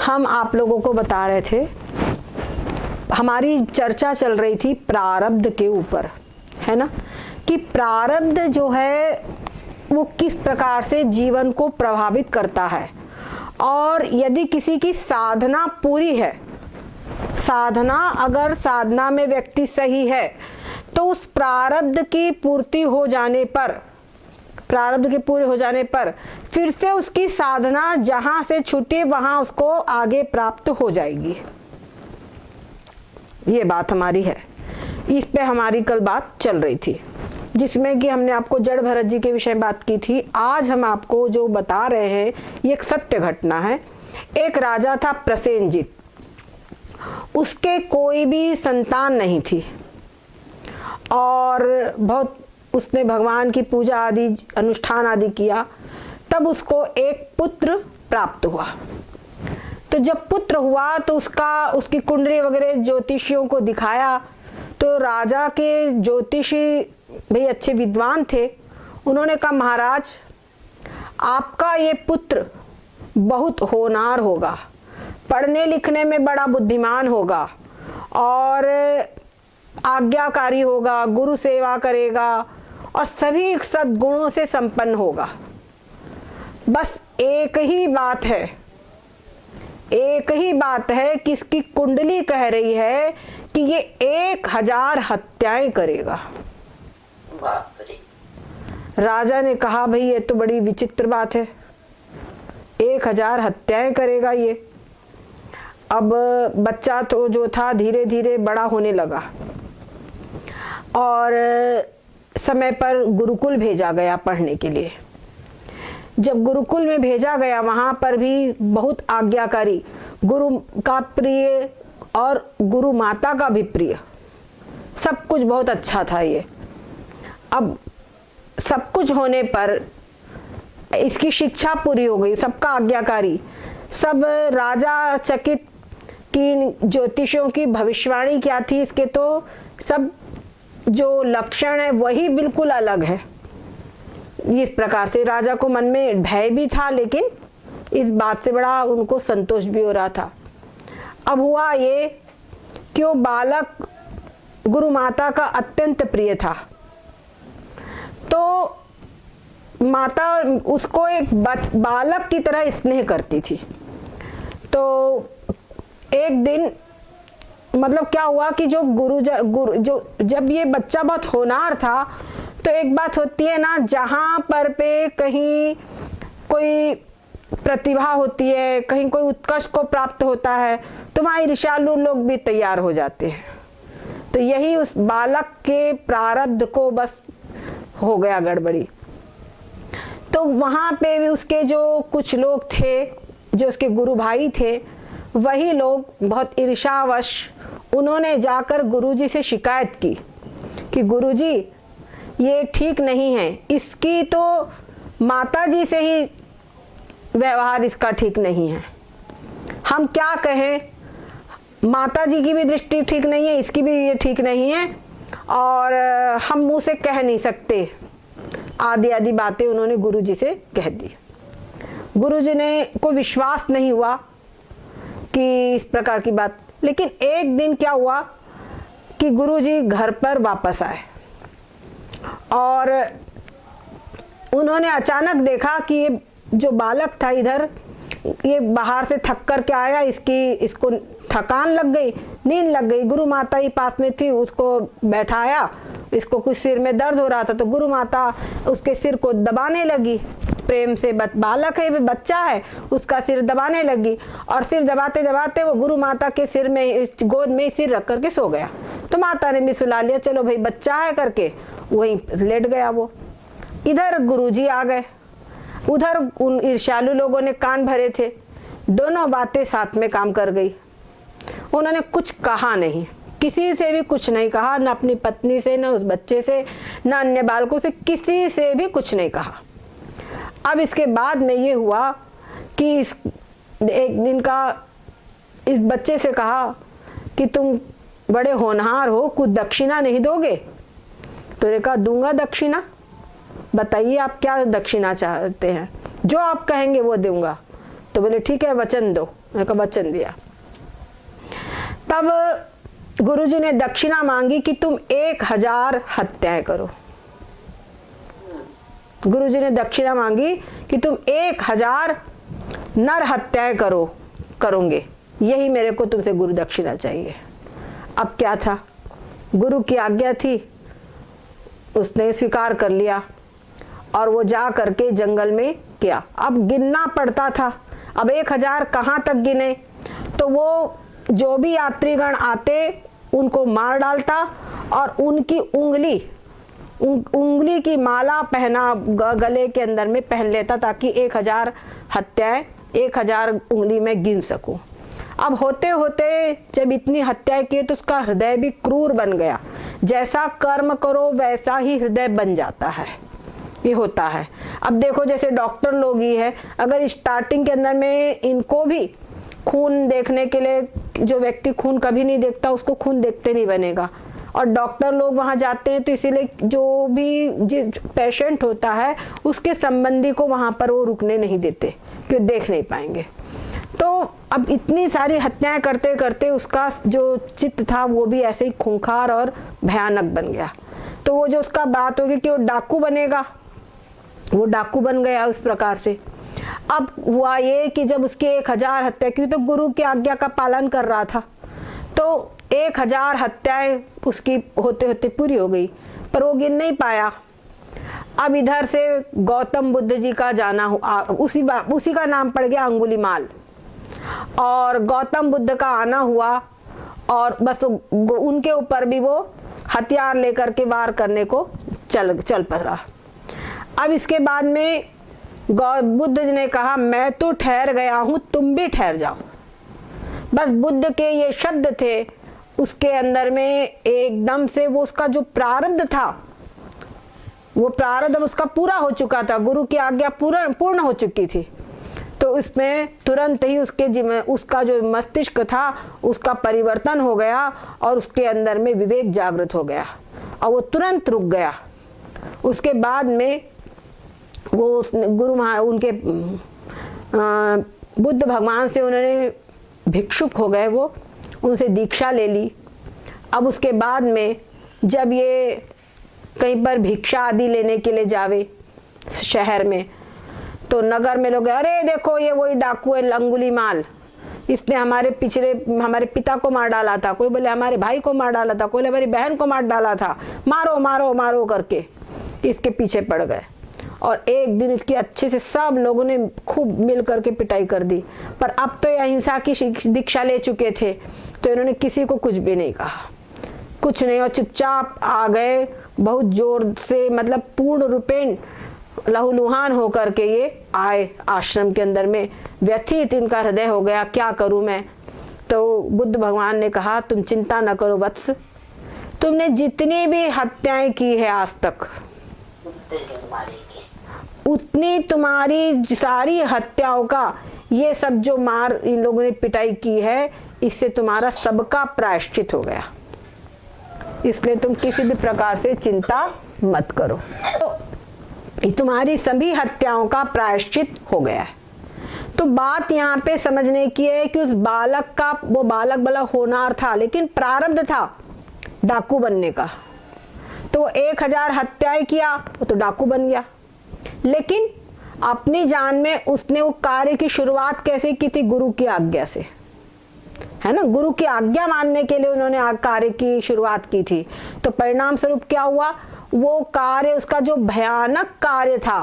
हम आप लोगों को बता रहे थे, हमारी चर्चा चल रही थी प्रारब्ध के ऊपर, है ना, कि प्रारब्ध जो है वो किस प्रकार से जीवन को प्रभावित करता है। और यदि किसी की साधना पूरी है, साधना अगर साधना में व्यक्ति सही है, तो उस प्रारब्ध की पूर्ति हो जाने पर, प्रारब्ध के पूरे हो जाने पर फिर से उसकी साधना जहां से छूटी वहां उसको आगे प्राप्त हो जाएगी। ये बात हमारी है, इस पे हमारी कल बात चल रही थी, जिसमें कि हमने आपको जड़ भरत जी के विषय में बात की थी। आज हम आपको जो बता रहे हैं ये एक सत्य घटना है। एक राजा था प्रसेनजित, उसके कोई भी संतान नहीं थी और बहुत उसने भगवान की पूजा आदि अनुष्ठान आदि किया, तब उसको एक पुत्र प्राप्त हुआ। तो जब पुत्र हुआ तो उसकी कुंडली वगैरह ज्योतिषियों को दिखाया, तो राजा के ज्योतिषी भाई अच्छे विद्वान थे, उन्होंने कहा महाराज आपका ये पुत्र बहुत होनहार होगा, पढ़ने लिखने में बड़ा बुद्धिमान होगा और आज्ञाकारी होगा, गुरु सेवा करेगा और सभी सद्गुणों से संपन्न होगा। बस एक ही बात है कि इसकी कुंडली कह रही है कि ये 1000 हत्याएं करेगा। राजा ने कहा भाई ये तो बड़ी विचित्र बात है, 1000 हत्याएं करेगा ये। अब बच्चा तो जो था धीरे धीरे बड़ा होने लगा और समय पर गुरुकुल भेजा गया पढ़ने के लिए। जब गुरुकुल में भेजा गया वहां पर भी बहुत आज्ञाकारी, गुरु का प्रिय और गुरु माता का भी प्रिय, सब कुछ बहुत अच्छा था ये। अब सब कुछ होने पर इसकी शिक्षा पूरी हो गई, सबका आज्ञाकारी, सब राजा चकित कि ज्योतिषियों की भविष्यवाणी क्या थी इसके, तो सब जो लक्षण है वही बिल्कुल अलग है। इस प्रकार से राजा को मन में भय भी था, लेकिन इस बात से बड़ा उनको संतोष भी हो रहा था। अब हुआ ये कि वो बालक गुरु माता का अत्यंत प्रिय था, तो माता उसको एक बालक की तरह स्नेह करती थी। तो एक दिन मतलब क्या हुआ कि जब ये बच्चा बहुत होनहार था, तो एक बात होती है ना, जहां पर पे कहीं कोई प्रतिभा होती है, कहीं कोई उत्कर्ष को प्राप्त होता है, तो वहां ईर्ष्यालु लोग भी तैयार हो जाते हैं। तो यही उस बालक के प्रारब्ध को बस हो गया गड़बड़ी। तो वहां पे भी उसके जो कुछ लोग थे, जो उसके गुरु भाई थे, वही लोग बहुत ईर्ष्यावश उन्होंने जाकर गुरुजी से शिकायत की कि गुरुजी ये ठीक नहीं है, इसकी तो माताजी से ही व्यवहार इसका ठीक नहीं है, हम क्या कहें, माताजी की भी दृष्टि ठीक नहीं है, इसकी भी ये ठीक नहीं है और हम मुंह से कह नहीं सकते, आदि आदि बातें उन्होंने गुरुजी से कह दी। गुरुजी ने को विश्वास नहीं हुआ कि इस प्रकार की बात। लेकिन एक दिन क्या हुआ कि गुरुजी घर पर वापस आए और उन्होंने अचानक देखा कि ये जो बालक था इधर, ये बाहर से थक कर के आया, इसको थकान लग गई, नींद लग गई। गुरु माता ही पास में थी, उसको बैठाया, इसको कुछ सिर में दर्द हो रहा था, तो गुरु माता उसके सिर को दबाने लगी प्रेम से। बालक है, बच्चा है, उसका सिर दबाने लगी और सिर दबाते दबाते वो गुरु माता के सिर में, गोद में सिर रख करके सो गया। तो माता ने भी सुला लिया, चलो भाई बच्चा है करके वहीं लेट गया वो। इधर गुरुजी आ गए, उधर उन ईर्ष्यालु लोगों ने कान भरे थे, दोनों बातें साथ में काम कर गई। उन्होंने कुछ कहा नहीं, किसी से भी कुछ नहीं कहा, न अपनी पत्नी से, न उस बच्चे से, न अन्य बालकों से, किसी से भी कुछ नहीं कहा। अब इसके बाद में ये हुआ कि एक दिन का इस बच्चे से कहा कि तुम बड़े होनहार हो, कुछ दक्षिणा नहीं दोगे? तो ने कहा दूंगा दक्षिणा, बताइए आप क्या दक्षिणा चाहते हैं, जो आप कहेंगे वो दूंगा। तो बोले ठीक है वचन दो। मैंने कहा वचन दिया। तब गुरुजी ने दक्षिणा मांगी कि तुम 1000 हत्याएं करो। गुरुजी ने दक्षिणा मांगी कि तुम 1000 नर हत्याएं करोगे, यही मेरे को तुमसे गुरु दक्षिणा चाहिए। अब क्या था, गुरु की आज्ञा थी, उसने स्वीकार कर लिया और वो जा करके जंगल में किया। अब गिनना पड़ता था, अब 1000 कहाँ तक गिने, तो वो जो भी यात्रीगण आते उनको मार डालता और उनकी उंगली की माला पहना गले के अंदर में पहन लेता, ताकि 1000 हत्याएं 1000 उंगली में गिन सकूं। अब होते होते जब इतनी हत्याएं की तो उसका हृदय भी क्रूर बन गया। जैसा कर्म करो वैसा ही हृदय बन जाता है, ये होता है। अब देखो जैसे डॉक्टर लोग ही है, अगर स्टार्टिंग के अंदर में इनको भी खून देखने के लिए, जो व्यक्ति खून कभी नहीं देखता उसको खून देखते नहीं बनेगा, और डॉक्टर लोग वहां जाते हैं तो इसीलिए जो भी पेशेंट होता है उसके संबंधी को वहां पर वो रुकने नहीं देते, क्यों देख नहीं पाएंगे। तो अब इतनी सारी हत्याएं करते करते उसका जो चित्त था वो भी ऐसे ही खूंखार और भयानक बन गया। तो वो जो उसका बात होगी कि वो डाकू बनेगा, वो डाकू बन गया उस प्रकार से। अब हुआ ये कि जब उसकी 1000 हत्या की तो गुरु की आज्ञा का पालन कर रहा था, तो 1000 हत्याएं उसकी होते होते पूरी हो गई, पर वो गिन नहीं पाया। अब इधर से गौतम बुद्ध जी का जाना उसी का नाम पड़ गया अंगुलीमाल, और गौतम बुद्ध का आना हुआ और बस उनके ऊपर भी वो हथियार लेकर के वार करने को चल पड़ा। अब इसके बाद में बुद्ध जी ने कहा मैं तो ठहर गया हूं, तुम भी ठहर जाओ। बस बुद्ध के ये शब्द थे, उसके अंदर में एकदम से वो उसका जो प्रारब्ध था, वो प्रारब्ध उसका पूरा हो चुका था, गुरु की आज्ञा पूर्ण हो चुकी थी। तो इसमें तुरंत ही उसका जो मस्तिष्क था उसका परिवर्तन हो गया और उसके अंदर में विवेक जागृत हो गया और वो तुरंत रुक गया। उसके बाद में वो गुरु उनके बुद्ध भगवान से उन्होंने भिक्षुक हो गए, वो उनसे दीक्षा ले ली। अब उसके बाद में जब ये कहीं पर भिक्षा आदि लेने के लिए जावे शहर में, तो नगर में लोग अरे देखो ये वही डाकू है अंगुलीमाल, इसने हमारे पिता को मार डाला था, कोई बोले हमारे भाई को मार डाला था, कोई हमारी बहन को मार डाला था, मारो मारो मारो करके इसके पीछे पड़ गए। और एक दिन इसकी अच्छे से सब लोगों ने खूब मिल करके पिटाई कर दी। पर अब तो ये अहिंसा की दीक्षा ले चुके थे, तो इन्होंने किसी को कुछ भी नहीं कहा, कुछ नहीं, और चुपचाप आ गए बहुत जोर से, मतलब पूर्ण रूपेण लहूलुहान होकर के ये आए आश्रम के अंदर में। व्यथित इनका हृदय हो गया, क्या करूं मैं। तो बुद्ध भगवान ने कहा तुम चिंता न करो वत्स, तुमने जितनी भी हत्याएं की है आज तक, उतनी तुम्हारी सारी हत्याओं का ये सब जो मार इन लोगों ने पिटाई की है, इससे तुम्हारा सबका प्रायश्चित हो गया, इसलिए तुम किसी भी प्रकार से चिंता मत करो। तो तुम्हारी सभी हत्याओं का प्रायश्चित हो गया है। तो बात यहाँ पे समझने की है कि उस बालक का, वो बालक भला होनहार था लेकिन प्रारब्ध था डाकू बनने का, तो 1000 हत्याएं किया, वो तो डाकू बन गया। लेकिन अपनी जान में उसने वो कार्य की शुरुआत कैसे की थी? गुरु की आज्ञा से, है ना। गुरु की आज्ञा मानने के लिए उन्होंने कार्य की शुरुआत की थी। तो परिणाम स्वरूप क्या हुआ? वो कार्य, उसका जो भयानक कार्य था,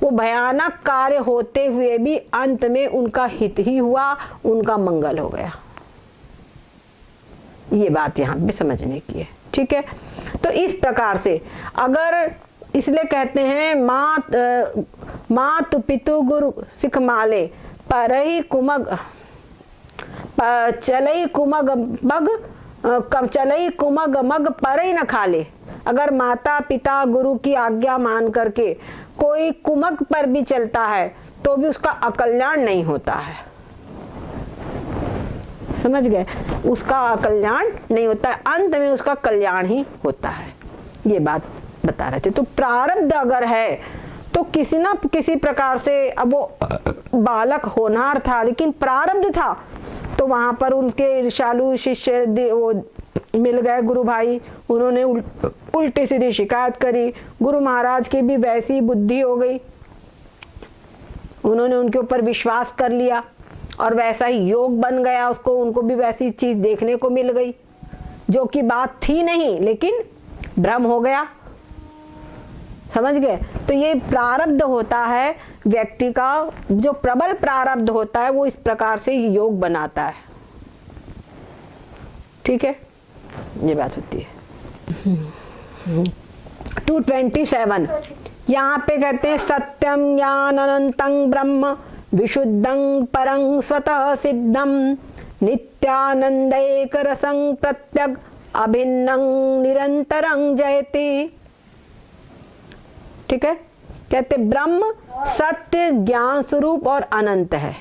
वो भयानक कार्य होते हुए भी अंत में उनका हित ही हुआ, उनका मंगल हो गया। ये बात यहाँ पे समझने की है, ठीक है। तो इस प्रकार से अगर, इसलिए कहते हैं मातु पितु गुरु सिख माले, परहि कुमग चलई कुमग मग, चलई कुमग मग परई न खाले। अगर माता पिता गुरु की आज्ञा मान करके कोई कुमग पर भी चलता है तो भी उसका अकल्याण नहीं होता है, समझ गए? उसका कल्याण नहीं होता है, अंत में उसका कल्याण ही होता है। ये बात बता रहे थे। तो प्रारब्ध अगर है तो किसी ना किसी प्रकार से, अब वो बालक होनहार था लेकिन प्रारब्ध था, तो वहां पर उनके ईर्ष्यालु शिष्य वो मिल गए गुरु भाई, उन्होंने उल्टी सीधी शिकायत करी। गुरु महाराज की भी वैसी बुद्धि हो गई, उन्होंने उनके ऊपर विश्वास कर लिया और वैसा ही योग बन गया उसको, उनको भी वैसी चीज देखने को मिल गई जो कि बात थी नहीं, लेकिन भ्रम हो गया। समझ गए? तो ये प्रारब्ध होता है व्यक्ति का, जो प्रबल प्रारब्ध होता है वो इस प्रकार से योग बनाता है। ठीक है, ये बात होती है। 227 यहाँ पे कहते हैं सत्यम ज्ञान अनंतं ब्रह्म विशुद्धं परं स्वतः सिद्धं नित्यानंदैक रसं प्रत्यग अभिन्नं निरंतरं जयति। ठीक है, कहते ब्रह्म सत्य ज्ञान स्वरूप और अनंत है।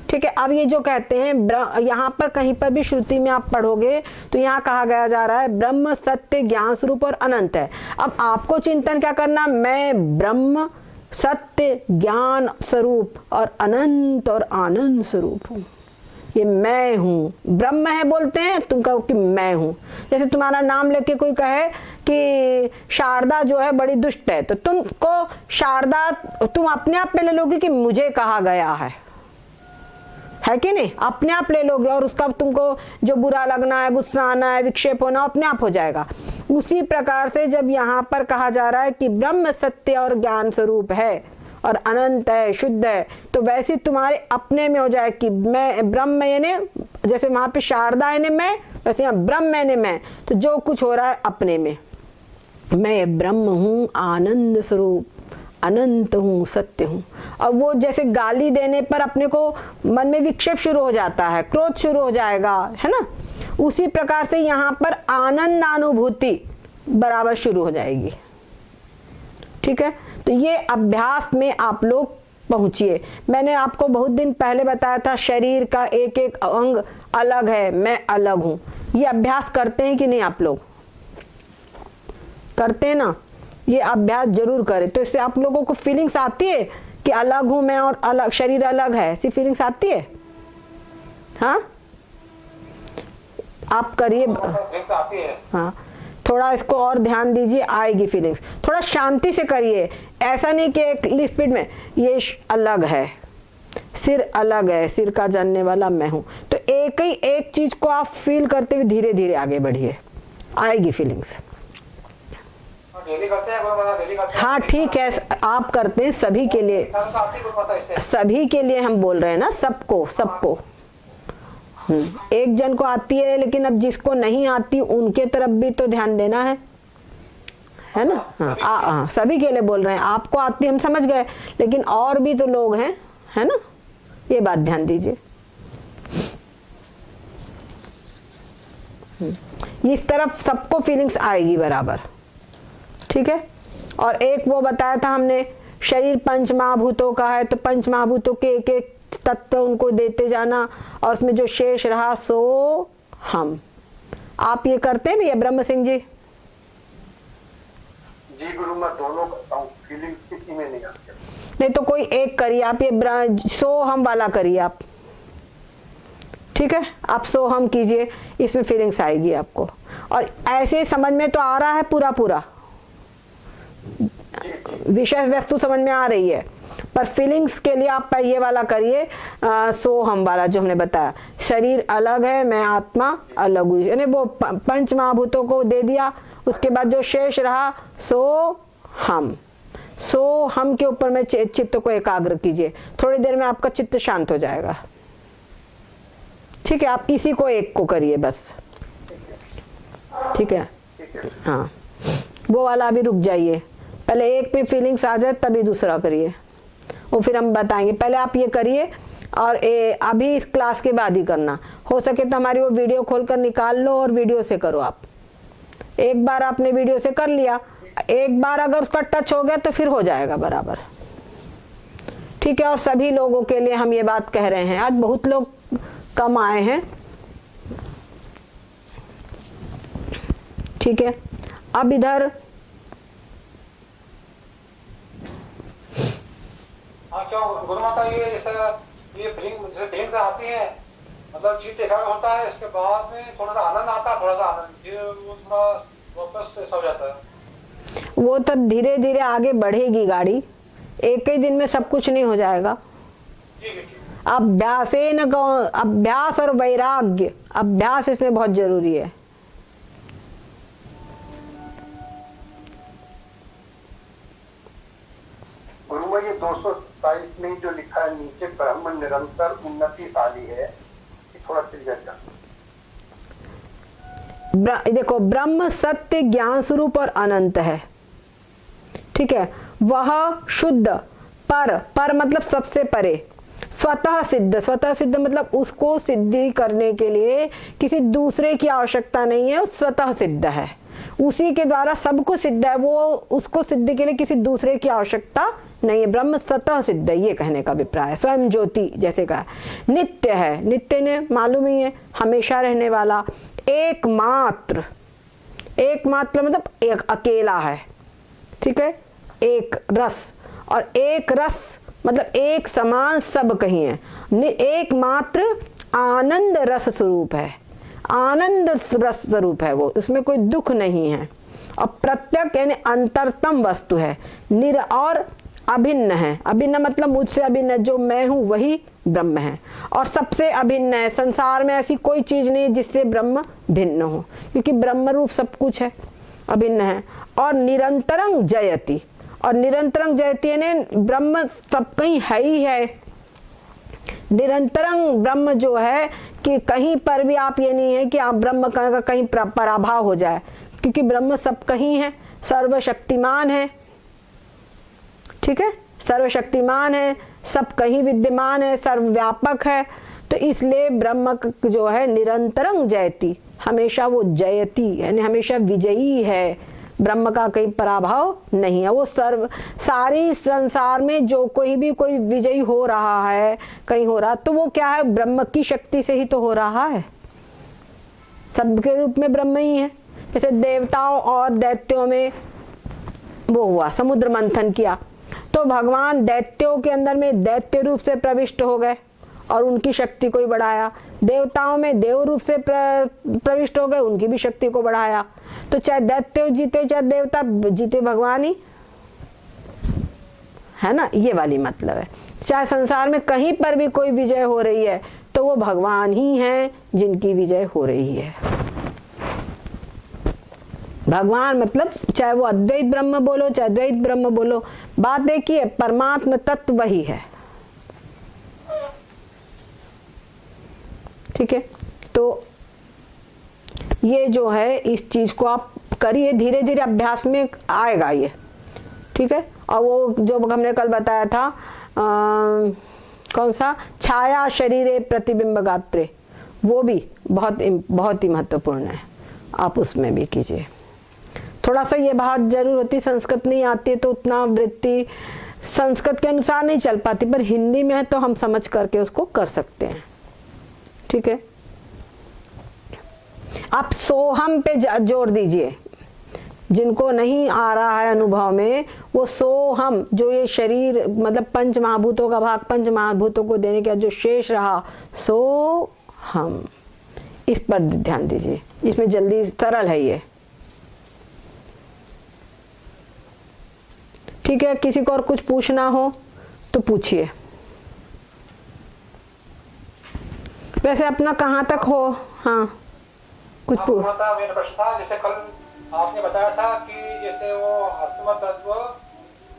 ठीक है, अब ये जो कहते हैं यहाँ पर कहीं पर भी श्रुति में आप पढ़ोगे तो यहाँ कहा गया जा रहा है ब्रह्म सत्य ज्ञान स्वरूप और अनंत है। अब आपको चिंतन क्या करना, मैं ब्रह्म सत्य ज्ञान स्वरूप और अनंत और आनंद स्वरूप हूँ, ये मैं हूँ। ब्रह्म है बोलते हैं, तुम कहो कि मैं हूँ। जैसे तुम्हारा नाम लेके कोई कहे कि शारदा जो है बड़ी दुष्ट है, तो तुमको शारदा तुम अपने आप में ले लोगे कि मुझे कहा गया है कि नहीं? अपने आप ले लोगे और उसका तुमको जो बुरा लगना है, गुस्सा आना है, विक्षेप होना अपने आप हो जाएगा। उसी प्रकार से जब यहाँ पर कहा जा रहा है कि ब्रह्म सत्य और ज्ञान स्वरूप है और अनंत है, शुद्ध है, तो वैसे तुम्हारे अपने में हो जाए कि मैं ब्रह्म यानी, जैसे वहां पे शारदा यानी मैं, वैसे यहाँ ब्रह्म यानी मैं। तो जो कुछ हो रहा है अपने में, मैं ब्रह्म हूँ, आनंद स्वरूप, अनंत हूँ, सत्य हूँ। और वो जैसे गाली देने पर अपने को मन में विक्षेप शुरू हो जाता है, क्रोध शुरू हो जाएगा, है ना? उसी प्रकार से यहाँ पर आनंद अनुभूति बराबर शुरू हो जाएगी। ठीक है, तो ये अभ्यास में आप लोग पहुंचिए। मैंने आपको बहुत दिन पहले बताया था शरीर का एक एक अंग अलग है, मैं अलग हूं। ये अभ्यास करते हैं कि नहीं? आप लोग करते हैं ना? ये अभ्यास जरूर करें, तो इससे आप लोगों को फीलिंग्स आती है कि अलग हूं मैं और अलग शरीर अलग है, ऐसी फीलिंग्स आती है? हाँ, आप करिए। हाँ, थोड़ा इसको और ध्यान दीजिए, आएगी फीलिंग्स। थोड़ा शांति से करिए, ऐसा नहीं कि एक स्पीड में। ये अलग है, सिर अलग है, सिर का जानने वाला मैं हूं। तो एक ही एक चीज को आप फील करते हुए धीरे धीरे आगे बढ़िए, आएगी फीलिंग्स। हाँ ठीक है, आप करते हैं, सभी के लिए, सभी के लिए हम बोल रहे हैं ना, सबको सबको। एक जन को आती है, लेकिन अब जिसको नहीं आती उनके तरफ भी तो ध्यान देना है ना? हाँ, सभी के लिए बोल रहे हैं। आपको आती हम समझ गए, लेकिन और भी तो लोग हैं, है ना? ये बात ध्यान दीजिए। इस तरफ सबको फीलिंग्स आएगी बराबर। ठीक है, और एक वो बताया था हमने, शरीर पंच महाभूतों का है, तो पंच महाभूतों के एक एक तत्व उनको देते जाना, और उसमें जो शेष रहा सो हम। आप ये करते हैं भैया ब्रह्म सिंह जी? जी गुरु, मैं दोनों करता हूँ, फीलिंग किसी में नहीं आती। नहीं तो कोई एक करिए आप, ये सो हम वाला करिए आप। ठीक है, आप सो हम कीजिए, इसमें फीलिंग्स आएगी आपको। और ऐसे समझ में तो आ रहा है पूरा पूरा, विषय वस्तु समझ में आ रही है, पर फीलिंग्स के लिए आप ये वाला करिए, सो हम वाला जो हमने बताया। शरीर अलग है, मैं आत्मा अलग हुई, यानी वो पंच महाभूतों को दे दिया। उसके बाद जो शेष रहा सो हम, सो हम के ऊपर में चित्त को एकाग्र कीजिए। थोड़ी देर में आपका चित्त शांत हो जाएगा। ठीक है, आप इसी को एक को करिए बस। ठीक है, हाँ, वो वाला अभी रुक जाइए, पहले एक में फीलिंग्स आ जाए तभी दूसरा करिए, वो फिर हम बताएंगे। पहले आप ये करिए, और अभी इस क्लास के बाद ही करना। हो सके तो हमारी वो वीडियो खोलकर निकाल लो और वीडियो से करो। आप एक बार आपने वीडियो से कर लिया, एक बार अगर उसका टच हो गया तो फिर हो जाएगा बराबर। ठीक है, और सभी लोगों के लिए हम ये बात कह रहे हैं। आज बहुत लोग कम आए हैं। ठीक है, अब इधर हाँ क्यों गुरु माता, ये जैसे ये फीलिंग्स आती है, मतलब चीज देखा होता है, इसके बाद में थोड़ा सा आनंद आता है, थोड़ा सा आनंद फिर वो थोड़ा वापस से हो जाता है। वो तो धीरे धीरे आगे बढ़ेगी गाड़ी, एक ही दिन में सब कुछ नहीं हो जाएगा। ठीक है, ठीक है। अभ्यासेन अभ्यास और वैराग्य, अभ्यास इसमें बहुत जरूरी है। गुरुमा ये 227 में जो लिखा है नीचे, ब्रह्म निरंतर उन्नतिशाली है, ये थोड़ा क्लियर कर। देखो, ब्रह्म सत्य ज्ञान स्वरूप और अनंत है, ठीक है। वह शुद्ध पर मतलब सबसे परे, स्वतः सिद्ध मतलब उसको सिद्धि करने के लिए किसी दूसरे की आवश्यकता नहीं है, वो स्वतः सिद्ध है, उसी के द्वारा सब कुछ सिद्ध है, वो उसको सिद्धि के लिए किसी दूसरे की आवश्यकता नहीं है। ब्रह्म स्वतः सिद्ध है, ये कहने का अभिप्राय है। स्वयं ज्योति जैसे कहा, नित्य है, नित्य ने मालूम ही है, हमेशा रहने वाला, एकमात्र मतलब एक अकेला है, ठीक है। एक रस, और एक रस मतलब एक समान सब कहीं है। एकमात्र आनंद रस स्वरूप है, आनंद रस स्वरूप है वो, उसमें कोई दुख नहीं है। और प्रत्यक यानी अंतरतम वस्तु है, और अभिन्न है। अभिन्न मतलब मुझसे अभिन्न, जो मैं हूं वही ब्रह्म है, और सबसे अभिन्न है। संसार में ऐसी कोई चीज नहीं जिससे ब्रह्म भिन्न हो, क्योंकि ब्रह्म रूप सब कुछ है, अभिन्न है। और निरंतरं जयति, और निरंतरं जयति ने ब्रह्म सब कहीं है ही है। निरंतरं ब्रह्म जो है कि कहीं पर भी आप ये नहीं है कि आप ब्रह्म का कहीं पराभाव हो जाए, क्योंकि ब्रह्म सब कहीं है, सर्वशक्तिमान है, ठीक है, सर्वशक्तिमान है, सब कहीं विद्यमान है, सर्वव्यापक है। तो इसलिए ब्रह्म जो है निरंतरं जयति, हमेशा वो जयति यानी हमेशा विजयी है, ब्रह्म का कहीं पराभव नहीं है। वो सारी संसार में जो कोई विजयी हो रहा है, कहीं हो रहा, तो वो क्या है, ब्रह्म की शक्ति से ही तो हो रहा है, सबके रूप में ब्रह्म ही है। जैसे देवताओं और दैत्यों में वो हुआ, समुद्र मंथन किया, तो भगवान दैत्यों के अंदर में दैत्य रूप से प्रविष्ट हो गए और उनकी शक्ति को ही बढ़ाया, देवताओं में देव रूप से प्रविष्ट हो गए, उनकी भी शक्ति को बढ़ाया। तो चाहे दैत्य जीते चाहे देवता जीते, भगवान ही है ना, ये वाली मतलब है। चाहे संसार में कहीं पर भी कोई विजय हो रही है तो वो भगवान ही हैं जिनकी विजय हो रही है। भगवान मतलब चाहे वो अद्वैत ब्रह्म बोलो चाहे द्वैत ब्रह्म बोलो, बात देखिए, परमात्मा तत्व वही है, ठीक है। तो ये जो है, इस चीज को आप करिए, धीरे धीरे अभ्यास में आएगा ये, ठीक है। और वो जो हमने कल बताया था कौन सा, छाया शरीरे प्रतिबिंब गात्रे, वो भी बहुत ही महत्वपूर्ण है, आप उसमें भी कीजिए। थोड़ा सा ये बात जरूर होती, संस्कृत नहीं आती तो उतना वृत्ति संस्कृत के अनुसार नहीं चल पाती, पर हिंदी में है तो हम समझ करके उसको कर सकते हैं, ठीक है। आप सोहम पे जोर दीजिए, जिनको नहीं आ रहा है अनुभव में, वो सोहम, जो ये शरीर मतलब पंच महाभूतों का भाग, पंच महाभूतों को देने का जो शेष रहा, सोहम, इस पर ध्यान दीजिए, इसमें जल्दी सरल है ये, ठीक है। किसी को और कुछ पूछना हो तो पूछिए। वैसे अपना कहाँ तक हो, हाँ कुछ मेरा प्रश्न था, जैसे कल आपने बताया था कि जैसे वो आत्मा तत्व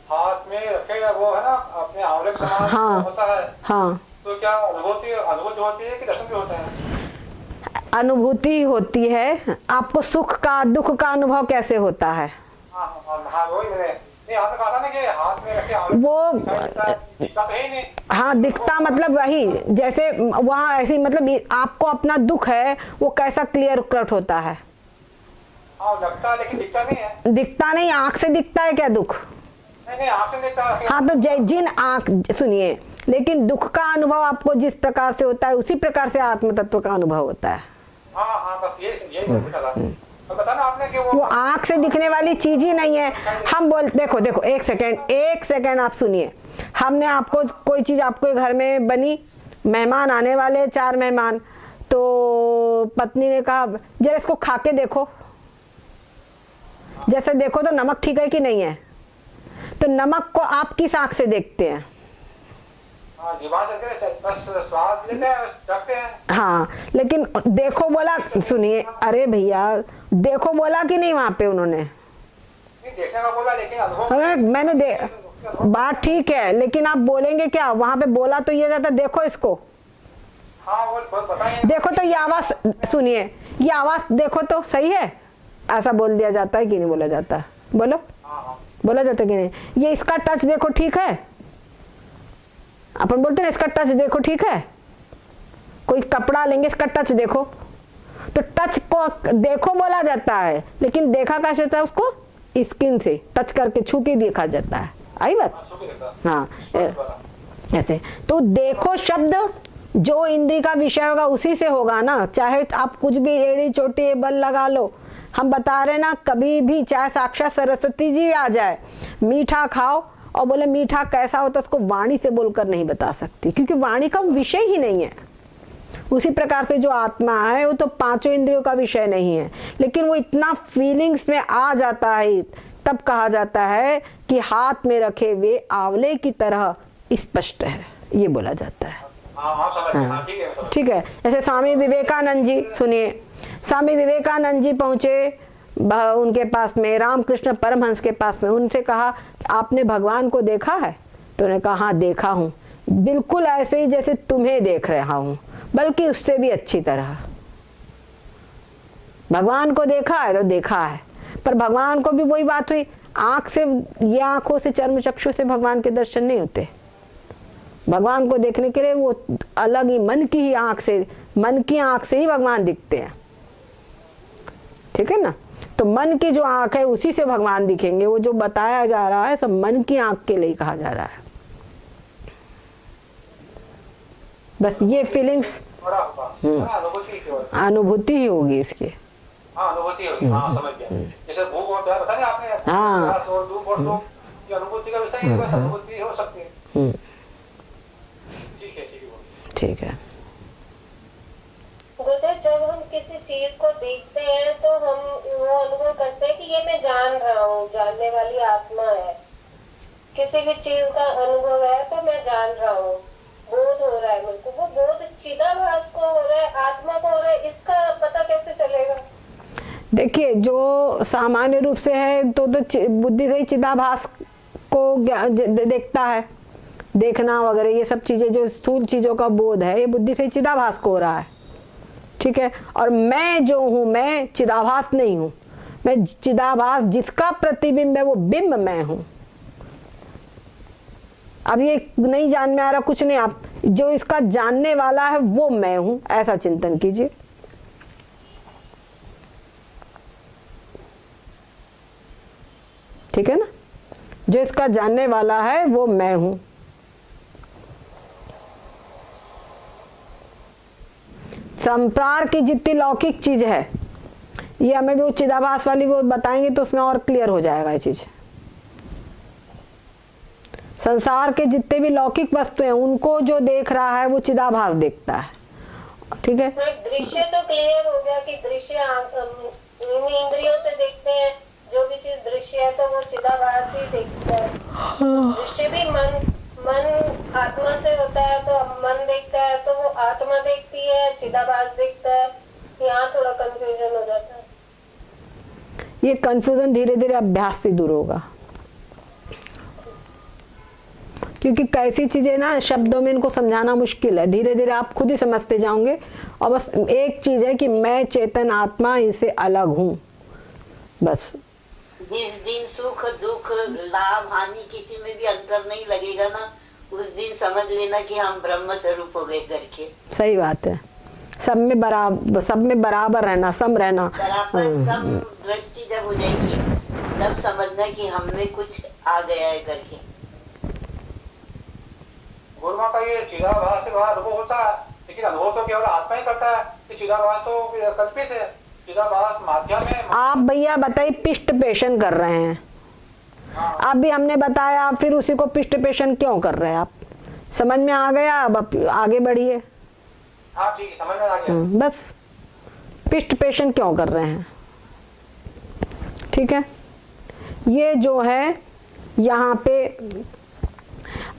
हाथ में रखे, वो है ना अपने आंवले के समान, हाँ, होता है, हाँ, तो क्या अनुभूति होती है कि दर्शन भी होता है? अनुभूति होती है। आपको सुख का दुख का अनुभव कैसे होता है? वही मैंने आपने कहा था ना कि हाथ में रखे वो दिखता तो है नहीं। हाँ, दिखता मतलब वही, जैसे वहाँ ऐसी मतलब आपको अपना दुख है वो कैसा क्लियर कट होता है? हाँ लगता है, लेकिन दिखता नहीं है। दिखता नहीं, आंख से दिखता है क्या दुख? नहीं आंख से दिखता है। हाँ, तो जिन आंख, सुनिए, लेकिन दुख का अनुभव आपको जिस प्रकार से होता है उसी प्रकार से आत्म तत्व का अनुभव होता है। हाँ बस यही पूछा था। तो बताना आपने कि वो आंख से दिखने वाली चीज ही नहीं है। हम बोल देखो देखो एक सेकेंड आप सुनिए। हमने आपको कोई चीज आपके घर में बनी, मेहमान आने वाले 4 मेहमान, तो पत्नी ने कहा जरा इसको खा के देखो, जैसे देखो तो नमक ठीक है कि नहीं है। तो नमक को आप किस आंख से देखते हैं? स्वाद लेते हैं, रखते हैं। हाँ, लेकिन देखो बोला, सुनिए, अरे भैया देखो बोला कि नहीं वहां पे उन्होंने? नहीं, देखने का बोला, लेकिन अनुभव अरे मैंने बात ठीक है, लेकिन आप बोलेंगे क्या? वहां पे बोला तो ये जाता देखो इसको। हाँ, वो बताएं। देखो तो ये आवाज सुनिए, ये आवाज देखो तो सही है, ऐसा बोल दिया जाता है कि नहीं बोला जाता? बोलो, बोला जाता कि नहीं? ये इसका टच देखो ठीक है, अपन बोलते हैं इसका टच देखो ठीक है। कोई कपड़ा लेंगे, इसका टच देखो, तो टच को देखो बोला जाता है, लेकिन देखा कैसे जाता है? उसको स्किन से टच करके छू के देखा जाता है। आई बात? हाँ, ऐसे तो देखो शब्द जो इंद्री का विषय होगा उसी से होगा ना, चाहे आप कुछ भी एड़ी चोटी बल लगा लो। हम बता रहे ना, कभी भी चाहे साक्षात सरस्वती जी आ जाए, मीठा खाओ और बोले मीठा कैसा होता है, उसको वाणी से बोलकर नहीं बता सकती, क्योंकि वाणी का विषय ही नहीं है। उसी प्रकार से जो आत्मा है वो तो 5 इंद्रियों का विषय नहीं है, लेकिन वो इतना फीलिंग्स में आ जाता है, तब कहा जाता है कि हाथ में रखे वे आंवले की तरह स्पष्ट है, ये बोला जाता है। हाँ, ठीक है। जैसे स्वामी विवेकानंद जी, सुनिए, स्वामी विवेकानंद जी पहुंचे उनके पास में, रामकृष्ण परमहंस के पास में, उनसे कहा आपने भगवान को देखा है? तो उन्होंने कहा हाँ देखा हूँ, बिल्कुल ऐसे ही जैसे तुम्हें देख रहा हूँ, बल्कि उससे भी अच्छी तरह। भगवान को देखा है तो देखा है, पर भगवान को भी वही बात हुई, आंख से, ये आंखों से, चर्म चक्षु से भगवान के दर्शन नहीं होते। भगवान को देखने के लिए वो अलग ही मन की ही आंख से, मन की आंख से ही भगवान दिखते हैं, ठीक है ना? तो मन की जो आंख है उसी से भगवान दिखेंगे। वो जो बताया जा रहा है सब मन की आंख के लिए कहा जा रहा है। बस ये फीलिंग्स अनुभूति ही होगी इसकी। अनुभूति होगी, हाँ समझ गया। जैसे भूख और प्यास बताया आपने, हाँ, प्यास और भूख और तो ये अनुभूति का विषय है, बस अनुभूति हो सकती है। ठीक है, ठीक है। गुरुदेव, जब हम किसी चीज को देखते हैं तो हम वो अनुभव करते हैं कि ये मैं जान रहा हूँ, जानने वाली आत्मा है। किसी भी चीज का अनुभव है तो मैं जान रहा हूँ, बोध हो रहा है मेरे को। वो बोध चिदाभास को हो रहा है, आत्मा को हो रहा है, इसका पता कैसे चलेगा? देखिए, जो सामान्य रूप से है तो बुद्धि से ही चिदाभास को देखता है, देखना वगैरह ये सब चीजें, जो स्थूल चीजों का बोध है, ये बुद्धि से चिदाभास को हो रहा है, ठीक है। और मैं जो हूं, मैं चिदाभास नहीं हूं, मैं चिदाभास जिसका प्रतिबिंब है वो बिंब मैं हूं। अब ये नहीं जान में आ रहा कुछ नहीं, आप जो इसका जानने वाला है वो मैं हूं, ऐसा चिंतन कीजिए। ठीक है ना? जो इसका जानने वाला है वो मैं हूं। संसार की जितनी लौकिक चीज है, ये हमें भी चिदाभास वाली वो बताएंगे तो उसमें और क्लियर हो जाएगा ये चीज। संसार के जितने भी लौकिक वस्तु हैं उनको जो देख रहा है वो चिदाभास देखता है, ठीक है। दृश्य तो क्लियर हो गया कि दृश्य इंद्रियों से देखते हैं, जो भी चीज दृश्य है तो वो चिदाभास ही देखता है। दृश्य भी मन आत्मा से होता है, तो मन देखता है तो वो आत्मा देखती है, चिदाभास देखता है। यहाँ थोड़ा कंफ्यूजन हो जाता है। ये कंफ्यूजन धीरे धीरे अभ्यास से दूर होगा, क्योंकि कैसी चीजें ना शब्दों में इनको समझाना मुश्किल है। धीरे धीरे आप खुद ही समझते जाओगे। और बस एक चीज है कि मैं चेतन आत्मा इनसे अलग हूँ, बस। जिस दिन सुख दुख लाभ हानि किसी में भी अंतर नहीं लगेगा ना, उस दिन समझ लेना कि हम ब्रह्म स्वरूप हो गए करके। सही बात है। सब में बराबर रहना, सम रहना। बराबर दृष्टि जब हो जाएगी तब समझना कि हम में कुछ आ गया है करके। गुरु माता, ये चिदाभास के द्वारा अनुभव होता है, लेकिन अनुभव तो केवल आत्मा ही करता है। चिदाभास तो कल्पित है, चिदाभास माध्यम है। आप भैया बताइए पिष्ट पेशन कर रहे हैं, अभी हमने बताया, आप फिर उसी को पिष्ट पेशन क्यों कर रहे हैं? आप समझ में आ गया, अब आप आगे बढ़िए। हाँ ठीक है, समझ में आ गया। बस पिष्ट पेशन क्यों कर रहे हैं, ठीक है। ये जो है यहाँ पे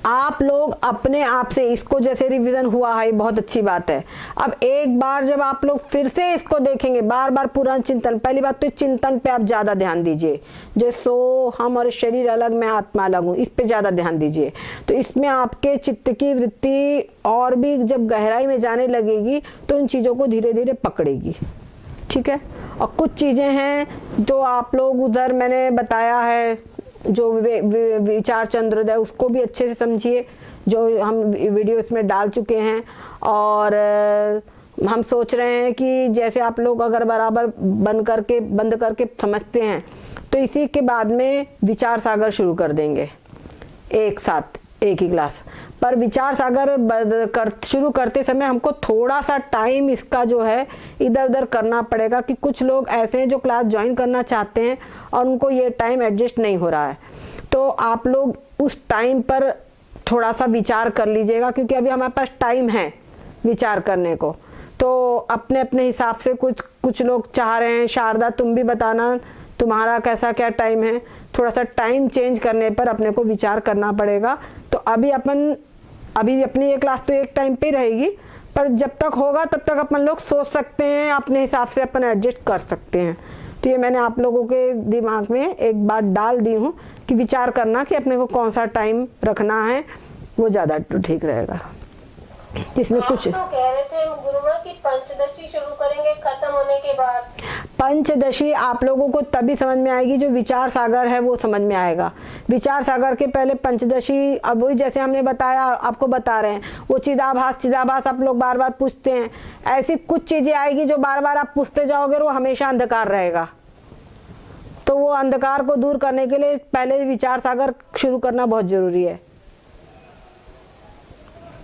आप लोग अपने आप से इसको, जैसे रिवीजन हुआ है, बहुत अच्छी बात है। अब एक बार जब आप लोग फिर से इसको देखेंगे, बार बार पुराण चिंतन, पहली बात तो चिंतन पे आप ज्यादा ध्यान दीजिए, जैसो हम और शरीर अलग, मैं आत्मा अलग हूँ, इस पे ज्यादा ध्यान दीजिए। तो इसमें आपके चित्त की वृत्ति और भी जब गहराई में जाने लगेगी तो इन चीजों को धीरे धीरे पकड़ेगी, ठीक है। और कुछ चीजें हैं जो आप लोग उधर मैंने बताया है, जो विचार चंद्रोदय, उसको भी अच्छे से समझिए, जो हम वीडियो इसमें डाल चुके हैं। और हम सोच रहे हैं कि जैसे आप लोग अगर बराबर बंद करके समझते हैं तो इसी के बाद में विचार सागर शुरू कर देंगे एक साथ, एक ही क्लास पर। विचार सागर शुरू करते समय हमको थोड़ा सा टाइम इसका जो है इधर उधर करना पड़ेगा, कि कुछ लोग ऐसे हैं जो क्लास ज्वाइन करना चाहते हैं और उनको ये टाइम एडजस्ट नहीं हो रहा है। तो आप लोग उस टाइम पर थोड़ा सा विचार कर लीजिएगा, क्योंकि अभी हमारे पास टाइम है विचार करने को। तो अपने अपने हिसाब से कुछ लोग चाह रहे हैं, शारदा तुम भी बताना तुम्हारा कैसा क्या टाइम है, थोड़ा सा टाइम चेंज करने पर अपने को विचार करना पड़ेगा। तो अभी अपनी ये क्लास तो एक टाइम पे ही रहेगी, पर जब तक होगा तब तक अपन लोग सोच सकते हैं, अपने हिसाब से अपन एडजस्ट कर सकते हैं। तो ये मैंने आप लोगों के दिमाग में एक बात डाल दी हूँ कि विचार करना कि अपने को कौन सा टाइम रखना है, वो ज़्यादा ठीक रहेगा। जिसमें कुछ तो कह रहे थे गुरुमा की पंचदशी शुरू करेंगे खत्म होने के बाद। पंचदशी आप लोगों को तभी समझ में आएगी जो विचार सागर है वो समझ में आएगा। विचार सागर के पहले पंचदशी, अब वही जैसे हमने बताया, आपको बता रहे हैं, वो चिदाभास आप लोग बार बार पूछते हैं, ऐसी कुछ चीजें आएगी जो बार बार आप पूछते जाओगे और वो हमेशा अंधकार रहेगा। तो वो अंधकार को दूर करने के लिए पहले विचार सागर शुरू करना बहुत जरूरी है।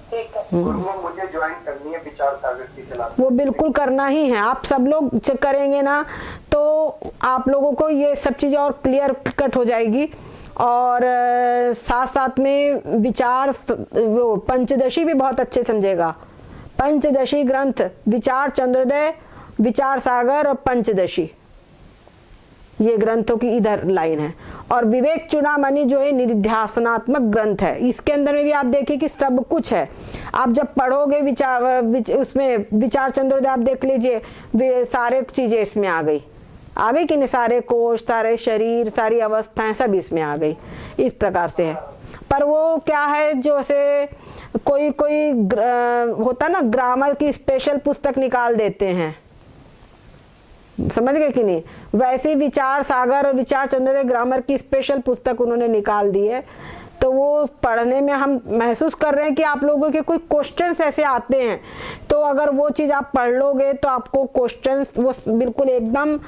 मुझे ज्वाइन करनी है विचार सागर की क्लास। वो बिल्कुल करना ही है, आप सब लोग करेंगे ना तो आप लोगों को ये सब चीजें और क्लियर कट हो जाएगी। और साथ साथ में विचार वो पंचदशी भी बहुत अच्छे समझेगा। पंचदशी ग्रंथ, विचार चंद्रोदय, विचार सागर और पंचदशी, ये ग्रंथों की इधर लाइन है। और विवेक चूड़ामणि जो है निधिध्यासनात्मक ग्रंथ है, इसके अंदर में भी आप देखिए कि सब कुछ है। आप जब पढ़ोगे उसमें विचार चंद्रोदय आप देख लीजिए, सारे चीजें इसमें आ गई कि नहीं, सारे कोश, सारे शरीर, सारी अवस्थाएं सब इसमें आ गई, इस प्रकार से है। पर वो क्या है, जो से कोई होता ना ग्रामर की स्पेशल पुस्तक निकाल देते हैं, समझ गए कि नहीं, वैसे विचार सागर और विचार चंद्रोदय ग्रामर की स्पेशल पुस्तक उन्होंने निकाल दी है। तो वो पढ़ने में हम महसूस कर रहे हैं कि आप लोगों के कोई क्वेश्चंस ऐसे आते हैं, तो अगर वो चीज आप पढ़ लोगे तो आपको क्वेश्चंस वो बिल्कुल एकदम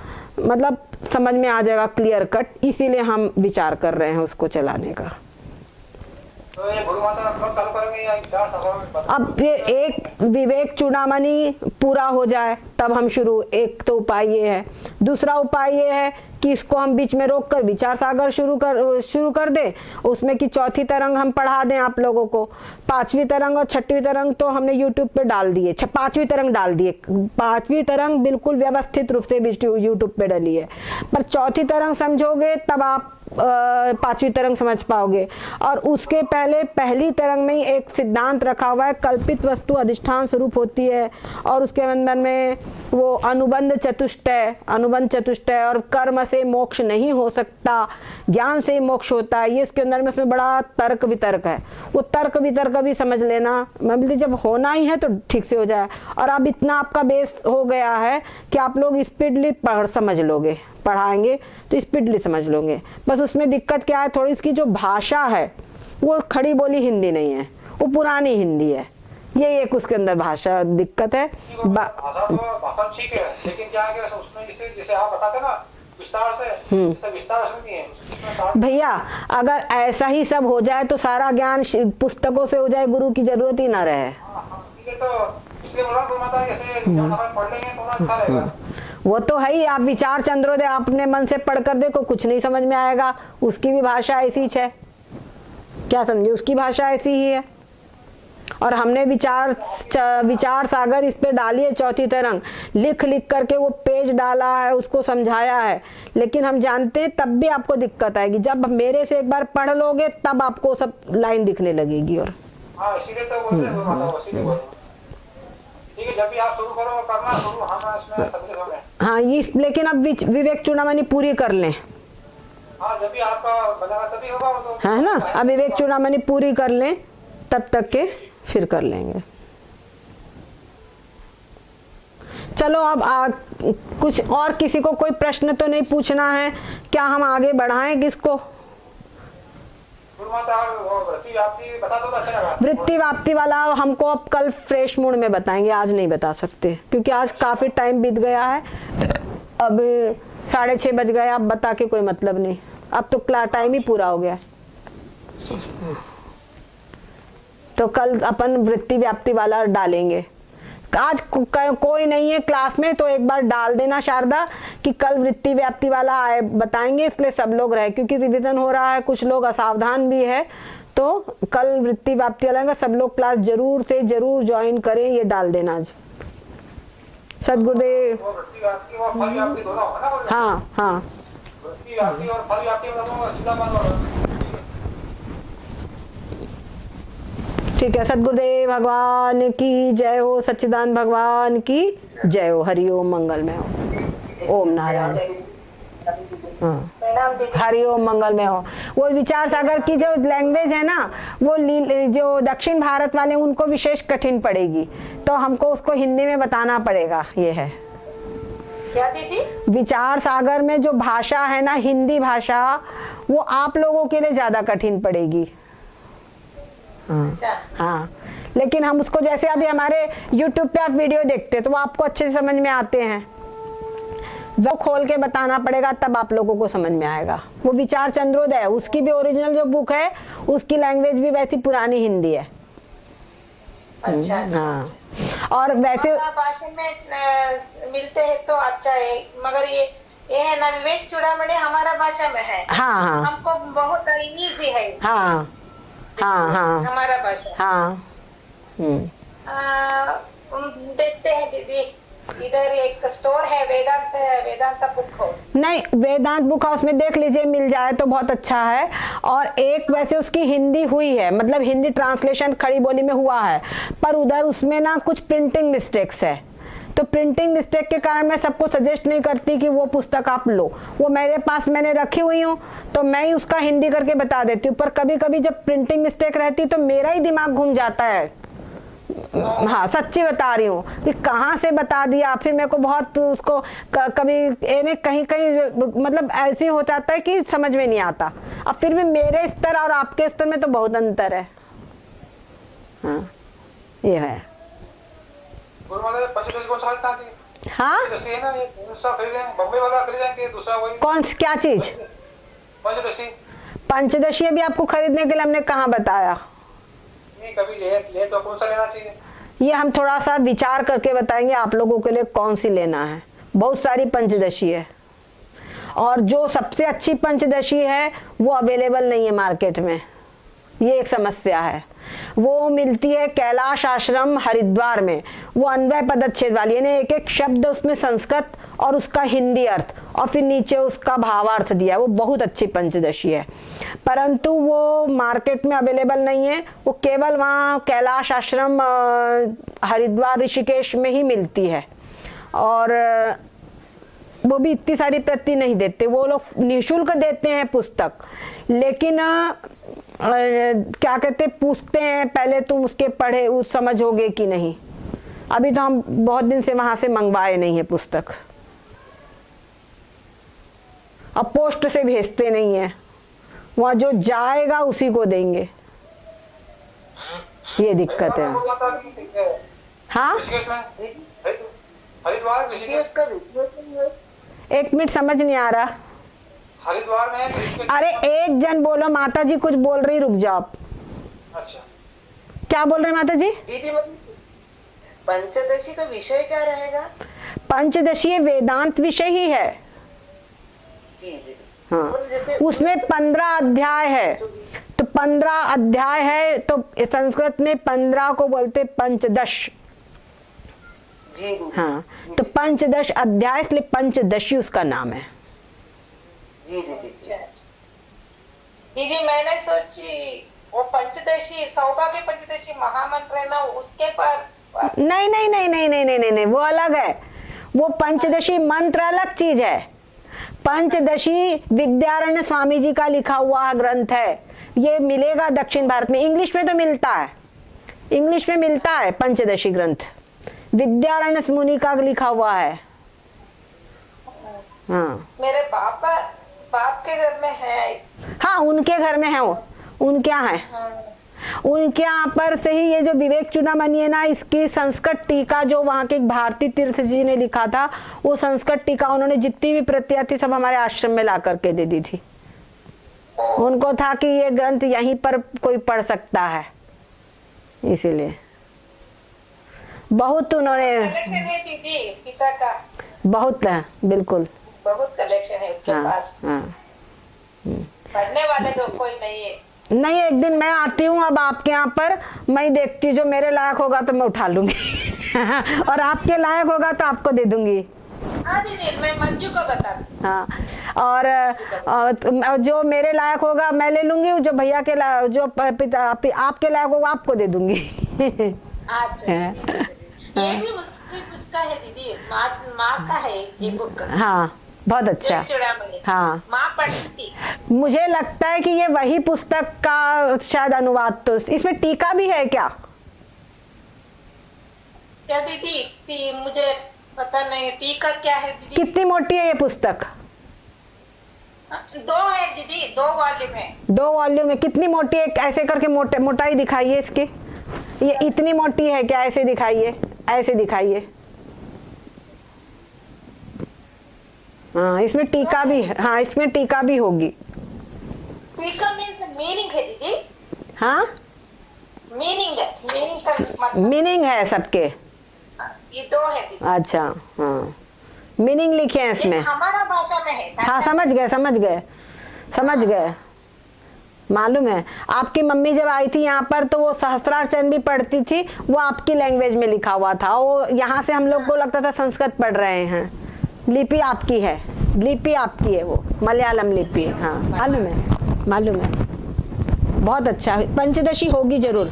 मतलब समझ में आ जाएगा क्लियर कट, इसीलिए हम विचार कर रहे हैं उसको चलाने का। तो ये गुरु माता कब चालू करेंगे या विचार सागर? अब ये एक विवेक चूड़ामणि पूरा हो जाए तब हम शुरू, एक तो उपाय ये है। दूसरा उपाय ये है कि इसको हम बीच में रोक कर विचार सागर शुरू कर दें, उसमें कि चौथी तरंग हम पढ़ा दें आप लोगों को। पांचवी तरंग और छठवीं तरंग तो हमने यूट्यूब पे डाल दिए, पांचवी तरंग डाल दिए, पांचवी तरंग बिल्कुल व्यवस्थित रूप से यूट्यूब पे डली है। पर चौथी तरंग समझोगे तब आप पांचवी तरंग समझ पाओगे। और उसके पहले पहली तरंग में ही एक सिद्धांत रखा हुआ है, कल्पित वस्तु अधिष्ठान स्वरूप होती है, और उसके अंदर में वो अनुबंध चतुष्टय और कर्म से मोक्ष नहीं हो सकता, ज्ञान से ही मोक्ष होता है। ये इसके अंदर में उसमें बड़ा तर्क वितर्क है, वो तर्क वितर्क भी समझ लेना, मतलब जब होना ही है तो ठीक से हो जाए। और अब इतना आपका बेस हो गया है कि आप लोग स्पीडली समझ लोगे, पढ़ाएंगे तो स्पीडली समझ लोगे। बस उसमें दिक्कत क्या है, थोड़ी इसकी जो भाषा है वो खड़ी बोली हिंदी नहीं है, वो पुरानी हिंदी है, ये एक उसके अंदर भाषा दिक्कत है। भाषा ठीक है, लेकिन क्या है कि उसमें जैसे आप बताते ना विस्तार से, विस्तार से नहीं है भैया। अगर ऐसा ही सब हो जाए तो सारा ज्ञान पुस्तकों से हो जाए, गुरु की जरूरत ही ना रहे। ठीक है, तो इसलिए बोला गुरु माता जैसे पढ़ लेंगे तो अच्छा रहेगा। वो तो है ही। आप विचार चंद्रोदय अपने मन से पढ़ कर देखो, कुछ नहीं समझ में आएगा। उसकी भी भाषा ऐसी है, क्या समझे, उसकी भाषा ऐसी ही है। और हमने विचार सागर इस पे डाली है, चौथी तरंग लिख करके वो पेज डाला है, उसको समझाया है। लेकिन हम जानते हैं तब भी आपको दिक्कत आएगी। जब मेरे से एक बार पढ़ लोगे तब आपको सब लाइन दिखने लगेगी। और इसीलिए तो बोलते हैं माता, इसीलिए बोल रहे हैं। ठीक है, जब भी आप शुरू करो करना शुरू, हम इसमें समझ होंगे। हाँ, लेकिन अब विवेक चूड़ामणि पूरी कर लें। हाँ, जब भी आपका बनेगा तभी होगा वो तो, है ना। अब विवेक चूड़ामणि पूरी कर लें, तब तक के फिर कर लेंगे। चलो अब कुछ और किसी को कोई प्रश्न तो नहीं पूछना है क्या? हम आगे बढ़ाएं किसको? वृत्ति व्याप्ति वाला हमको अब कल फ्रेश मूड में बताएंगे, आज नहीं बता सकते क्योंकि आज काफी टाइम बीत गया है। अब 6:30 बज गए, अब बता के कोई मतलब नहीं। अब तो टाइम ही पूरा हो गया। तो कल अपन वृत्ति व्याप्ति वाला डालेंगे। आज कोई नहीं है क्लास में तो एक बार डाल देना शारदा कि कल वृत्ति व्याप्ति वाला आए बताएंगे, इसलिए सब लोग रहे क्योंकि रिवीजन हो रहा है, कुछ लोग असावधान भी है। तो कल वृत्ति व्याप्ति वाला सब लोग क्लास जरूर से जरूर ज्वाइन करें, ये डाल देना आज। सदगुरुदेव। हाँ हाँ ठीक है। सदगुरुदेव भगवान की जय हो, सच्चिदानंद भगवान की जय हो। हरिओम, मंगलमय हो। ओम नारायण। हाँ, हरिओम, मंगलमय हो। वो विचार सागर की जो लैंग्वेज है ना, वो जो दक्षिण भारत वाले उनको विशेष कठिन पड़ेगी, तो हमको उसको हिंदी में बताना पड़ेगा। ये है क्या दीदी? विचार सागर में जो भाषा है ना, हिंदी भाषा, वो आप लोगों के लिए ज्यादा कठिन पड़ेगी। हाँ, लेकिन हम उसको जैसे अभी हमारे YouTube पे आप वीडियो देखते हैं तो वो आपको अच्छे से समझ में आते हैं। वो खोल के बताना पड़ेगा तब आप लोगों को समझ में आएगा। वो विचार चंद्रोदय, उसकी भी ओरिजिनल जो बुक है उसकी लैंग्वेज भी वैसी पुरानी हिंदी है। अच्छा, हाँ, और वैसे भाषा में मिलते हैं तो अच्छा है, मगर ये है ना विवेक चूड़ामणि हमारा भाषा में है। हाँ हाँ, हमको बहुत इजी है। हाँ हाँ हाँ, हमारा भाषा। हाँ देखते हैं दीदी, इधर एक स्टोर है वेदांत बुक हाउस। नहीं, वेदांत बुक हाउस में देख लीजिए, मिल जाए तो बहुत अच्छा है। और एक वैसे उसकी हिंदी हुई है, मतलब हिंदी ट्रांसलेशन खड़ी बोली में हुआ है, पर उधर उसमें ना कुछ प्रिंटिंग मिस्टेक्स है। तो प्रिंटिंग मिस्टेक के कारण मैं सबको सजेस्ट नहीं करती कि वो पुस्तक आप लो। वो मेरे पास मैंने रखी हुई हूँ तो मैं ही उसका हिंदी करके बता देती हूँ, पर कभी कभी जब प्रिंटिंग मिस्टेक रहती तो मेरा ही दिमाग घूम जाता है। हाँ, सच्ची बता रही हूँ कि कहाँ से बता दिया, फिर मेरे को बहुत उसको कभी कहीं मतलब ऐसे हो जाता है कि समझ में नहीं आता। अब फिर भी मेरे स्तर और आपके स्तर में तो बहुत अंतर है। हाँ, ये है। हाँ, कौन क्या चीज? पंचदशी अभी आपको खरीदने के लिए हमने कहाँ बताया? नहीं, कभी ले तो कौन सा लेना चाहिए? ये हम थोड़ा सा विचार करके बताएंगे आप लोगों के लिए कौन सी लेना है। बहुत सारी पंचदशी है और जो सबसे अच्छी पंचदशी है वो अवेलेबल नहीं है मार्केट में। ये एक समस्या है। वो मिलती है कैलाश आश्रम हरिद्वार में, वो अन्वय पदच्छेद वाली, यानी एक एक शब्द उसमें संस्कृत और उसका हिंदी अर्थ और फिर नीचे उसका भावार्थ दिया है। वो बहुत अच्छी पंचदशी है, परंतु वो मार्केट में अवेलेबल नहीं है। वो केवल वहाँ कैलाश आश्रम हरिद्वार ऋषिकेश में ही मिलती है और वो भी इतनी सारी प्रति नहीं देते। वो लोग निःशुल्क देते हैं पुस्तक, लेकिन क्या कहते, पूछते हैं पहले तुम उसके पढ़े उस समझोगे कि नहीं। अभी तो हम बहुत दिन से वहां से मंगवाए नहीं है पुस्तक, अब पोस्ट से भेजते नहीं है, वहां जो जाएगा उसी को देंगे। ये दिक्कत है। हाँ, एक मिनट, समझ नहीं आ रहा। हरिद्वार में? अरे एक जन बोलो, माता जी कुछ बोल रही, रुक जाओ। अच्छा, क्या बोल रहे माता जी? दीदी पंचदशी का विषय क्या रहेगा? पंचदशी वेदांत विषय ही है। हाँ, उसमें 15 अध्याय है, तो 15 अध्याय है, तो संस्कृत में 15 को बोलते पंचदश। हाँ, तो पंचदश अध्याय, इसलिए पंचदशी उसका नाम है। दीदी मैंने सोची वो पंचदशी सौभाग्य पंचदशी महामंत्र है ना, उसके पर नहीं नहीं नहीं नहीं नहीं नहीं नहीं, वो अलग है। वो पंचदशी मंत्र अलग चीज है। पंचदशी विद्यारण्य स्वामी जी का लिखा हुआ ग्रंथ है। ये मिलेगा दक्षिण भारत में, इंग्लिश में तो मिलता है, इंग्लिश में मिलता है पंचदशी ग्रंथ, विद्यारण्य मुनि का लिखा हुआ है। हाँ, मेरे बाप के घर में है। हाँ, उनके घर में है वो, उनके यहाँ है। उनके यहाँ पर से ही ये जो विवेक चूड़ामणि है ना, इसकी संस्कृत टीका जो वहाँ के भारती तीर्थ जी ने लिखा था, वो संस्कृत टीका उन्होंने जितनी भी प्रतियां थी सब हमारे आश्रम में ला करके दे दी थी। उनको था कि ये ग्रंथ यहीं पर कोई पढ़ सकता है, इसीलिए बहुत उन्होंने पिता का बहुत है, बिल्कुल बहुत कलेक्शन है उसके पास। हाँ, पढ़ने वाले लोग कोई नहीं है। नहीं, एक दिन मैं आती हूँ अब आपके यहाँ पर, मैं देखती, जो मेरे लायक होगा तो मैं उठा लूंगी और आपके लायक होगा तो आपको दे दूंगी। हाँ दीदी, मैं मंजू को बता दूँ। हाँ, और जो मेरे लायक होगा मैं ले लूंगी, जो भैया के लायक, जो पिता आपके लायक होगा आपको दे दूंगी। अच्छा, ये भी उसका है दीदी, माँ का है ये बुक। हाँ, बहुत अच्छा। हाँ, माँ पढ़ती थी। मुझे लगता है कि ये वही पुस्तक का शायद अनुवाद, तो इसमें टीका भी है क्या? क्या दीदी? मुझे पता नहीं टीका क्या है दीदी। कितनी मोटी है ये पुस्तक? 2 है दीदी, 2 वॉल्यूम है। 2 वॉल्यूम है। कितनी मोटी है? ऐसे करके मोटाई दिखाइए इसकी। ये इतनी मोटी है क्या? ऐसे दिखाइए, ऐसे दिखाइए। हाँ, इसमें टीका भी है। हाँ, इसमें टीका भी होगी। टीका मीन्स मीनिंग है दीदी। हाँ, मीनिंग है, मीनिंग का मतलब मीनिंग है सबके। ये 2 है दीदी। अच्छा, हाँ, मीनिंग लिखे हैं इसमें। हमारा भाषा में है। हाँ, समझ गए समझ गए समझ गए। मालूम है, आपकी मम्मी जब आई थी यहाँ पर तो वो सहस्त्रार्चन भी पढ़ती थी, वो आपकी लैंग्वेज में लिखा हुआ था। वो यहाँ से हम लोग को लगता था संस्कृत पढ़ रहे हैं। लिपि आपकी है, लिपि आपकी है, वो मलयालम लिपि। हाँ, मालूम है, मालूम है। बहुत अच्छा। पंचदशी होगी जरूर,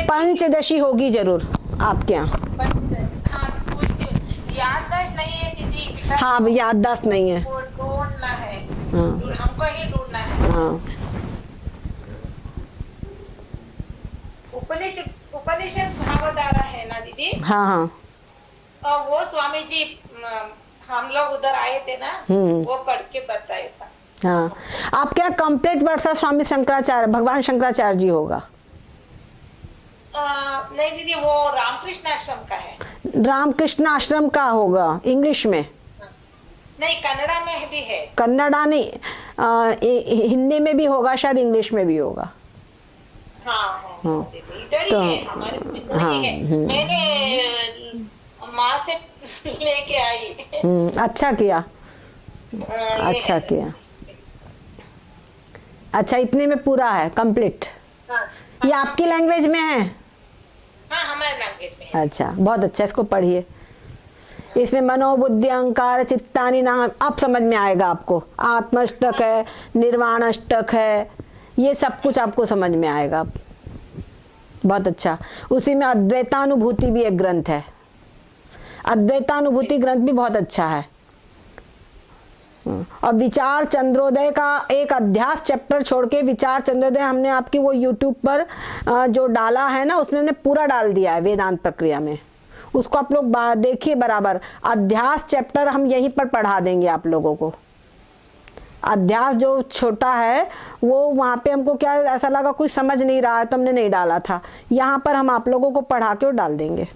पंचदशी होगी जरूर आपके यहाँ। याददाश्त नहीं है दीदी। हाँ, याददाश्त नहीं है। ढूंढना है। हाँ, हमको ही ढूंढना है। हाँ, उपनिषद भावधारा है ना दीदी। हाँ, हाँ, और वो स्वामी जी हम लोग उधर आए थे ना, वो पढ़ के बताया था। हाँ, आपके यहाँ कंप्लीट वर्षा स्वामी शंकराचार्य, भगवान शंकराचार्य जी होगा? नहीं दीदी, वो रामकृष्ण आश्रम का है। रामकृष्ण आश्रम का होगा इंग्लिश में? नहीं, कन्नड़ा में भी है। कन्नड़ा नहीं, हिंदी में भी होगा शायद, इंग्लिश में भी होगा। हाँ, दीदी इधर तो, ही है, हमारे इधर हाँ, ही है। मैंने माँ से लेके आई। अच्छा किया, अच्छा किया। अच्छा, इतने में पूरा है कंप्लीट? ये आपकी लैंग्वेज में है? हाँ, हमारे लैंग्वेज में है। अच्छा, बहुत अच्छा। इसको पढ़िए। इसमें मनोबुद्धि अहंकार चित्तानि नाम अब समझ में आएगा आपको। आत्माष्टक है, निर्वाण अष्टक है, ये सब कुछ आपको समझ में आएगा। बहुत अच्छा। उसी में अद्वैतानुभूति भी एक ग्रंथ है। अद्वैतानुभूति ग्रंथ भी बहुत अच्छा है। और विचार चंद्रोदय का एक अध्यास चैप्टर छोड़ के, विचार चंद्रोदय हमने आपकी वो यूट्यूब पर जो डाला है ना, उसमें हमने पूरा डाल दिया है वेदांत प्रक्रिया में। उसको आप लोग देखिए बराबर। अध्यास चैप्टर हम यहीं पर पढ़ा देंगे आप लोगों को। अध्यास जो छोटा है वो वहाँ पे हमको क्या ऐसा लगा कोई समझ नहीं रहा है तो हमने नहीं डाला था। यहाँ पर हम आप लोगों को पढ़ा के और डाल देंगे।